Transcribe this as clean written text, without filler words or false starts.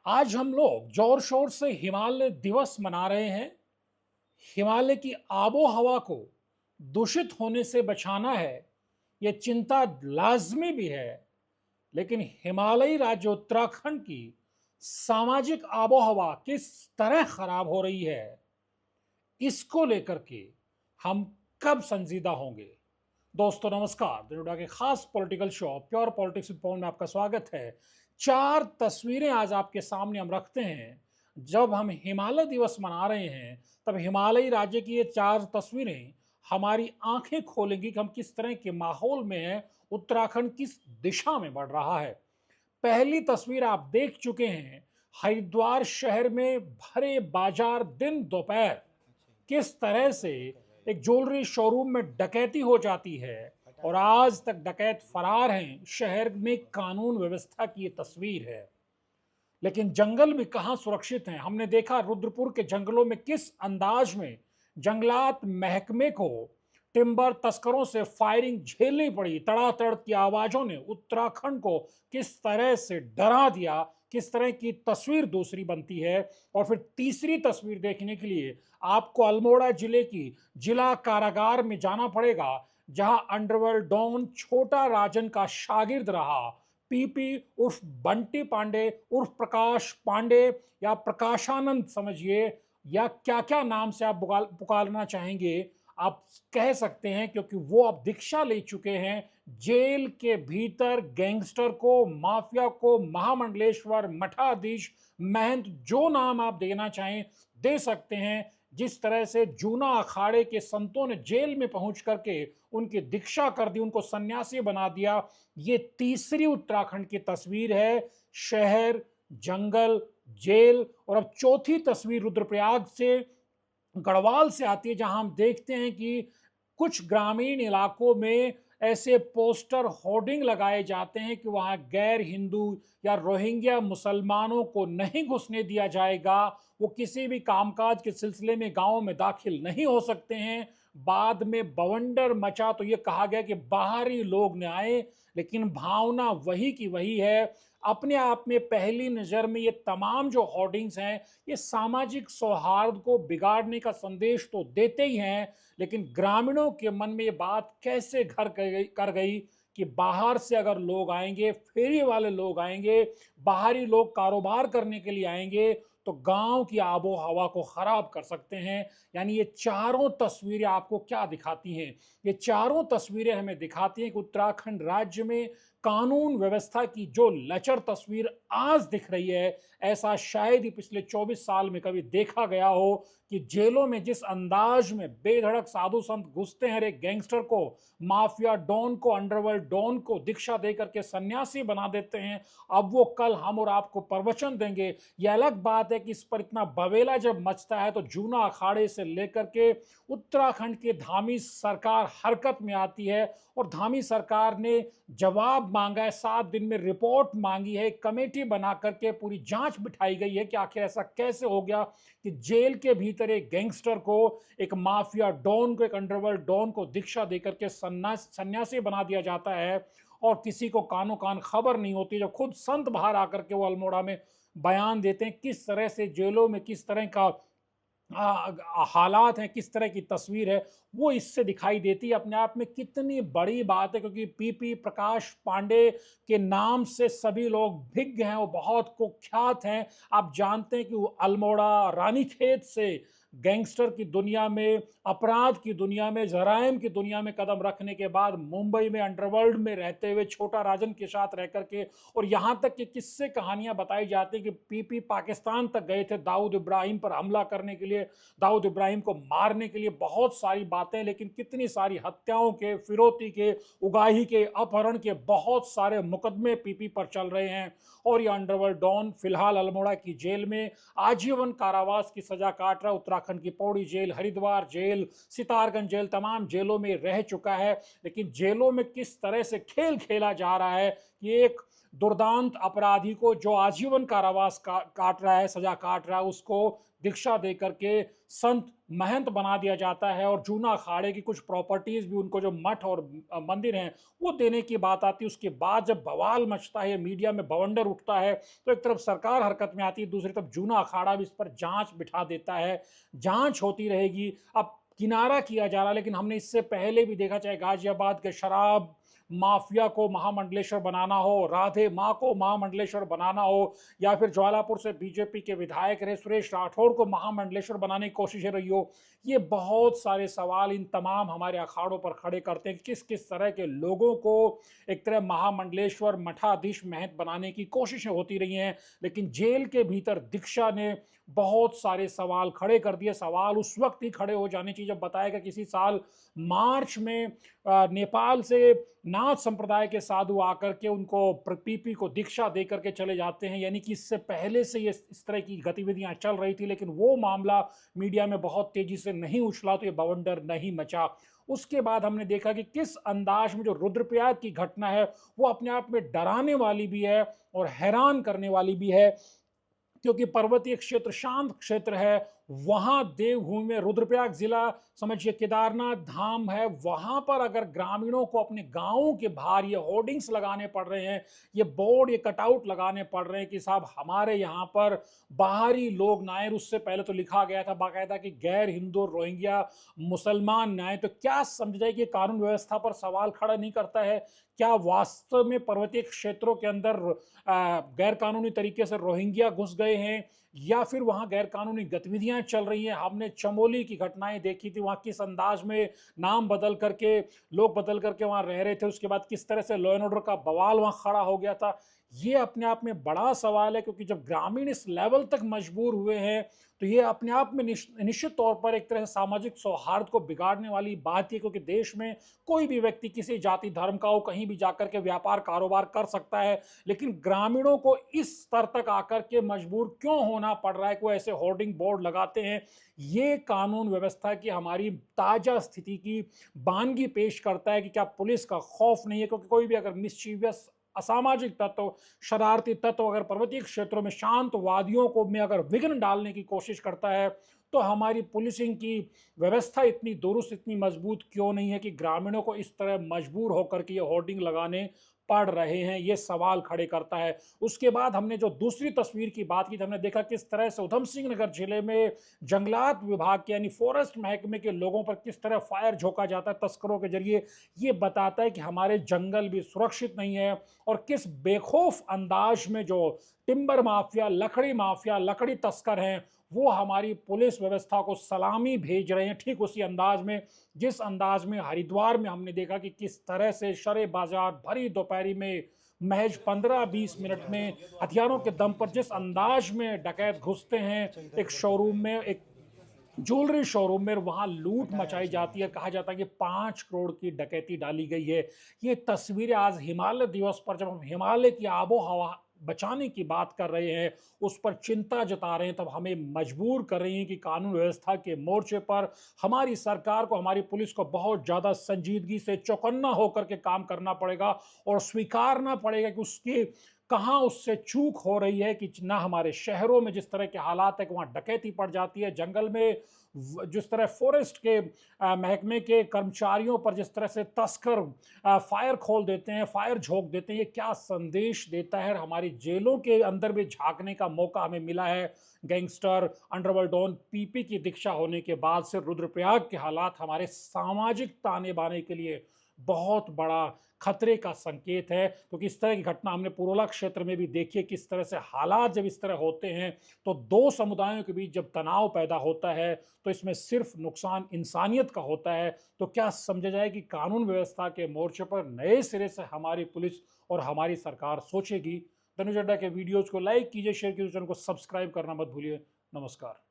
आज हम लोग जोर शोर से हिमालय दिवस मना रहे हैं। हिमालय की आबो हवा को दूषित होने से बचाना है, ये चिंता लाजमी भी है। लेकिन हिमालयी राज्य उत्तराखंड की सामाजिक आबो हवा किस तरह खराब हो रही है, इसको लेकर के हम कब संजीदा होंगे। दोस्तों नमस्कार, दिनोडा के खास political show pure politics with Pawan में आपका स्वागत है। चार तस्वीरें आज आपके सामने हम रखते हैं। जब हम हिमालय दिवस मना रहे हैं तब हिमालयी राज्य की ये चार तस्वीरें हमारी आंखें खोलेंगी कि हम किस तरह के माहौल में हैं, उत्तराखंड किस दिशा में बढ़ रहा है। पहली तस्वीर आप देख चुके हैं, हरिद्वार शहर में भरे बाजार दिन दोपहर किस तरह से एक ज्वेलरी शोरूम में डकैती हो जाती है और आज तक डकैत फरार हैं। शहर में कानून व्यवस्था की ये तस्वीर है। लेकिन जंगल भी कहां सुरक्षित हैं। हमने देखा रुद्रपुर के जंगलों में किस अंदाज में जंगलात महकमे को टिम्बर तस्करों से फायरिंग झेलनी पड़ी। तड़ातड़ की आवाजों ने उत्तराखंड को किस तरह से डरा दिया, किस तरह की तस्वीर दूसरी बनती है। और फिर तीसरी तस्वीर देखने के लिए आपको अल्मोड़ा जिले की जिला कारागार में जाना पड़ेगा, जहां अंडरवर्ल्ड डॉन छोटा राजन का शागिर्द रहा पीपी उर्फ बंटी पांडे उर्फ प्रकाश पांडे या प्रकाशानंद समझिए, या क्या क्या नाम से आप पुकारना चाहेंगे आप कह सकते हैं, क्योंकि वो अब दीक्षा ले चुके हैं। जेल के भीतर गैंगस्टर को, माफिया को, महामंडलेश्वर, मठाधीश, महंत, जो नाम आप देना चाहें दे सकते हैं। जिस तरह से जूना अखाड़े के संतों ने जेल में पहुंच करके उनकी दीक्षा कर दी, उनको सन्यासी बना दिया। ये तीसरी उत्तराखंड की तस्वीर है, शहर, जंगल, जेल। और अब चौथी तस्वीर रुद्रप्रयाग से, गढ़वाल से आती है, जहां हम देखते हैं कि कुछ ग्रामीण इलाकों में ऐसे पोस्टर होर्डिंग लगाए जाते हैं कि वहां गैर हिंदू या रोहिंग्या मुसलमानों को नहीं घुसने दिया जाएगा, वो किसी भी कामकाज के सिलसिले में गांव में दाखिल नहीं हो सकते हैं। बाद में बवंडर मचा तो ये कहा गया कि बाहरी लोग न आए, लेकिन भावना वही की वही है। अपने आप में पहली नज़र में ये तमाम जो होर्डिंग्स हैं, ये सामाजिक सौहार्द को बिगाड़ने का संदेश तो देते ही हैं, लेकिन ग्रामीणों के मन में ये बात कैसे घर कर गई कि बाहर से अगर लोग आएंगे, फेरी वाले लोग आएंगे, बाहरी लोग कारोबार करने के लिए आएंगे, तो गांव की आबो हवा को खराब कर सकते हैं। यानी ये चारों तस्वीरें आपको क्या दिखाती हैं? ये चारों तस्वीरें हमें दिखाती हैं कि उत्तराखंड राज्य में कानून व्यवस्था की जो लचर तस्वीर आज दिख रही है, ऐसा शायद ही पिछले 24 साल में कभी देखा गया हो। कि जेलों में जिस अंदाज में बेधड़क साधु संत घुसते हैं, एक गैंगस्टर को, माफिया डॉन को, अंडरवर्ल्ड डॉन को दीक्षा देकर के सन्यासी बना देते हैं। अब वो कल हम और आपको प्रवचन देंगे। यह अलग बात है कि इस पर इतना बवेला जब मचता है तो जूना अखाड़े से लेकर के उत्तराखंड की धामी सरकार हरकत में आती है। और धामी सरकार ने जवाब मांगा है, 7 दिन में रिपोर्ट मांगी है, कमेटी बना करके पूरी जांच बिठाई गई है कि आखिर ऐसा कैसे हो गया कि जेल के भीतर एक गैंगस्टर को, एक माफिया डॉन को, एक अंडरवर्ल्ड डॉन को दीक्षा देकर के सन्यासी बना दिया जाता है और किसी को कानो कान खबर नहीं होती। जब खुद संत बाहर आकर के वो अल्मोड़ा में बयान देते हैं, किस तरह से जेलों में किस तरह का हालात हैं, किस तरह की तस्वीर है, वो इससे दिखाई देती है। अपने आप में कितनी बड़ी बात है, क्योंकि पीपी प्रकाश पांडे के नाम से सभी लोग भिज्ञ हैं, वो बहुत कुख्यात हैं। आप जानते हैं कि वो अल्मोड़ा, रानीखेत से गैंगस्टर की दुनिया में, अपराध की दुनिया में, जराइम की दुनिया में कदम रखने के बाद मुंबई में अंडरवर्ल्ड में रहते हुए छोटा राजन के साथ रह करके, और यहाँ तक कि किस्से कहानियां बताई जाती हैं कि पीपी पाकिस्तान तक गए थे दाऊद इब्राहिम पर हमला करने के लिए, दाऊद इब्राहिम को मारने के लिए। बहुत सारी बातें, लेकिन कितनी सारी हत्याओं के, फिरौती के, उगाही के, अपहरण के बहुत सारे मुकदमे पीपी पर चल रहे हैं। और ये अंडरवर्ल्ड डॉन फिलहाल अल्मोड़ा की जेल में आजीवन कारावास की सजा काट रहा। उत्तराखंड की Pauri jail, Haridwar jail, Sitarganj jail, तमाम जेलों में रह चुका है। लेकिन जेलों में किस तरह से खेल खेला जा रहा है कि एक दुर्दांत अपराधी को जो आजीवन कारावास काट रहा है, सजा काट रहा है, उसको दीक्षा दे करके संत महंत बना दिया जाता है और जूना अखाड़े की कुछ प्रॉपर्टीज भी, उनको जो मठ और मंदिर हैं वो देने की बात आती है। उसके बाद जब बवाल मचता है, मीडिया में बवंडर उठता है, तो एक तरफ सरकार हरकत में आती है, दूसरी तरफ जूना अखाड़ा भी इस पर जांच बिठा देता है। जांच होती रहेगी, अब किनारा किया जा रहा है। लेकिन हमने इससे पहले भी देखा, चाहे गाजियाबाद के शराब माफिया को महामंडलेश्वर बनाना हो, राधे माँ को महामंडलेश्वर बनाना हो, या फिर ज्वालापुर से बीजेपी के विधायक रहे सुरेश राठौर को महामंडलेश्वर बनाने की कोशिश रही हो, ये बहुत सारे सवाल इन तमाम हमारे अखाड़ों पर खड़े करते हैं कि किस किस तरह के लोगों को एक तरह महामंडलेश्वर मठाधीश महंत बनाने की कोशिशें होती रही हैं। लेकिन जेल के भीतर दीक्षा ने बहुत सारे सवाल खड़े कर दिए। सवाल उस वक्त ही खड़े हो जाने चाहिए जब बताया कि किसी साल मार्च में नेपाल से नाथ संप्रदाय के साधु आकर के उनको पीपी को दीक्षा दे करके चले जाते हैं, यानी कि इससे पहले से ये इस तरह की गतिविधियां चल रही थी। लेकिन वो मामला मीडिया में बहुत तेजी से नहीं उछला, तो ये बवंडर नहीं मचा। उसके बाद हमने देखा कि किस अंदाज में जो रुद्रप्रयाग की घटना है वो अपने आप में डराने वाली भी है और हैरान करने वाली भी है, क्योंकि पर्वतीय क्षेत्र शांत क्षेत्र है। वहां देवभूमि में रुद्रप्रयाग जिला समझिए केदारनाथ धाम है, वहां पर अगर ग्रामीणों को अपने गांवों के बाहर ये होर्डिंग्स लगाने पड़ रहे हैं, ये बोर्ड, ये कटआउट लगाने पड़ रहे हैं कि साहब हमारे यहाँ पर बाहरी लोग ना आए। उससे पहले तो लिखा गया था बाकायदा कि गैर हिंदू रोहिंग्या मुसलमान न आए। तो क्या समझ जाए कि कानून व्यवस्था पर सवाल खड़ा नहीं करता है? क्या वास्तव में पर्वतीय क्षेत्रों के अंदर गैर कानूनी तरीके से रोहिंग्या घुस गए हैं, या फिर वहां गैर कानूनी गतिविधियां चल रही हैं? हमने चमोली की घटनाएं देखी थी, वहां किस अंदाज में नाम बदल करके, लोग बदल करके वहां रह रहे थे, उसके बाद किस तरह से लॉ एंड ऑर्डर का बवाल वहां खड़ा हो गया था। ये अपने आप में बड़ा सवाल है, क्योंकि जब ग्रामीण इस लेवल तक मजबूर हुए हैं तो ये अपने आप में निश्चित तौर पर एक तरह से सामाजिक सौहार्द को बिगाड़ने वाली बात है। क्योंकि देश में कोई भी व्यक्ति किसी जाति धर्म का हो, कहीं भी जाकर के व्यापार कारोबार कर सकता है, लेकिन ग्रामीणों को इस स्तर तक आकर के मजबूर क्यों होना पड़ रहा है कि वो ऐसे होर्डिंग बोर्ड लगाते हैं? ये कानून व्यवस्था की हमारी ताजा स्थिति की बानगी पेश करता है कि क्या पुलिस का खौफ नहीं है? क्योंकि कोई भी अगर मिस्चीवियस असामाजिक तत्व, शरारती तत्व अगर पर्वतीय क्षेत्रों में शांतवादियों को में अगर विघ्न डालने की कोशिश करता है, तो हमारी पुलिसिंग की व्यवस्था इतनी दुरुस्त, इतनी मजबूत क्यों नहीं है कि ग्रामीणों को इस तरह मजबूर होकर के ये होर्डिंग लगाने पड़ रहे हैं? ये सवाल खड़े करता है। उसके बाद हमने जो दूसरी तस्वीर की बात की, हमने देखा किस तरह से उधम सिंह नगर जिले में जंगलात विभाग के यानी फॉरेस्ट महकमे के लोगों पर किस तरह फायर झोंका जाता है तस्करों के जरिए। ये बताता है कि हमारे जंगल भी सुरक्षित नहीं है, और किस बेखौफ अंदाज में जो टिम्बर माफिया, लकड़ी तस्कर हैं, वो हमारी पुलिस व्यवस्था को सलामी भेज रहे हैं। ठीक उसी अंदाज में जिस अंदाज में हरिद्वार में हमने देखा कि किस तरह से शरे बाजार भरी दोपहरी में महज 15-20 मिनट में हथियारों के दम पर जिस अंदाज में डकैत घुसते हैं एक शोरूम में, एक ज्वेलरी शोरूम में, वहां लूट मचाई जाती है। कहा जाता है कि 5 करोड़ की डकैती डाली गई है। ये तस्वीरें आज हिमालय दिवस पर, जब हम हिमालय की आबो हवा बचाने की बात कर रहे हैं, उस पर चिंता जता रहे हैं, तब हमें मजबूर कर रही हैं कि कानून व्यवस्था के मोर्चे पर हमारी सरकार को, हमारी पुलिस को बहुत ज़्यादा संजीदगी से चौकन्ना होकर के काम करना पड़ेगा, और स्वीकारना पड़ेगा कि उसकी कहाँ उससे चूक हो रही है कि ना हमारे शहरों में जिस तरह के हालात है कि वहाँ डकैती पड़ जाती है, जंगल में जिस तरह फॉरेस्ट के महकमे के कर्मचारियों पर जिस तरह से तस्कर फायर खोल देते हैं, फायर झोंक देते हैं, ये क्या संदेश देता है? हमारी जेलों के अंदर भी झांकने का मौका हमें मिला है। गैंगस्टर, अंडरवर्ल्ड डॉन पीपी की दीक्षा होने के बाद से रुद्रप्रयाग के हालात हमारे सामाजिक ताने बाने के लिए बहुत बड़ा खतरे का संकेत है। क्योंकि इस तरह की घटना हमने पुरोला क्षेत्र में भी देखी है। किस तरह से हालात जब इस तरह होते हैं, तो दो समुदायों के बीच जब तनाव पैदा होता है, तो इसमें सिर्फ नुकसान इंसानियत का होता है। तो क्या समझा जाए कि कानून व्यवस्था के मोर्चे पर नए सिरे से हमारी पुलिस और हमारी सरकार सोचेगी? तनुज अड्डा के वीडियोज को लाइक कीजिए, शेयर कीजिए, चैनल को सब्सक्राइब करना मत भूलिए। नमस्कार।